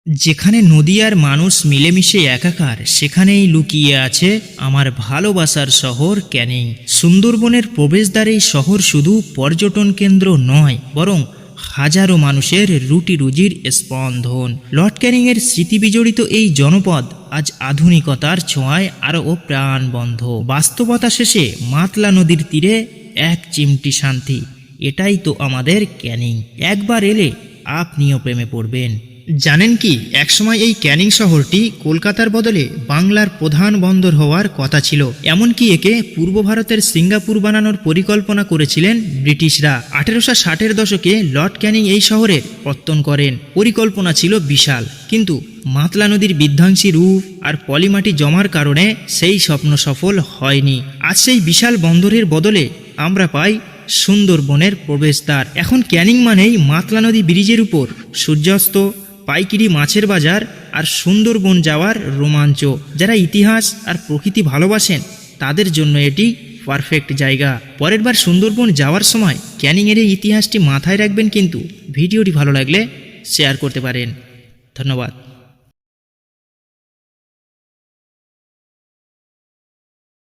যেখানে নদী আর মানুষ মিলেমিশে একাকার, সেখানেই লুকিয়ে আছে আমার ভালোবাসার শহর ক্যানিং। সুন্দরবনের প্রবেশদ্বার এই শহর শুধু পর্যটন কেন্দ্র নয়, বরং হাজারো মানুষের রুটি রুজির স্পন্দন। লর্ড ক্যানিংয়ের স্মৃতিবিজড়িত এই জনপদ আজ আধুনিকতার ছোঁয়ায় আরও প্রাণবন্ধ। বাস্তবতা শেষে মাতলা নদীর তীরে এক চিমটি শান্তি, এটাই তো আমাদের ক্যানিং। একবার এলে আপনিও প্রেমে পড়বেন। জানেন কি, একসময় এই ক্যানিং শহরটি কলকাতার বদলে বাংলার প্রধান বন্দর হওয়ার কথা ছিল। এমনকি একে পূর্ব ভারতের সিঙ্গাপুর বানানোর পরিকল্পনা করেছিলেন ব্রিটিশরা। 1860-এর দশকে লর্ড ক্যানিং এই শহরের পত্তন করেন। পরিকল্পনা ছিল বিশাল, কিন্তু মাতলা নদীর বিধ্বংসী রূপ আর পলিমাটি জমার কারণে সেই স্বপ্ন সফল হয়নি। আজ সেই বিশাল বন্দরের বদলে আমরা পাই সুন্দরবনের প্রবেশদ্বার। এখন ক্যানিং মানেই মাতলা নদী ব্রিজের উপর সূর্যাস্ত, পাইকিরি মাছের বাজার আর সুন্দরবন যাওয়ার রোমাঞ্চ। যারা ইতিহাস আর প্রকৃতি ভালোবাসেন তাদের জন্য এটি পারফেক্ট জায়গা। পরের বার সুন্দরবন যাওয়ার সময় ক্যানিংয়ের এই ইতিহাসটি মাথায় রাখবেন, কিন্তু ভিডিওটি ভালো লাগলে শেয়ার করতে পারেন। ধন্যবাদ।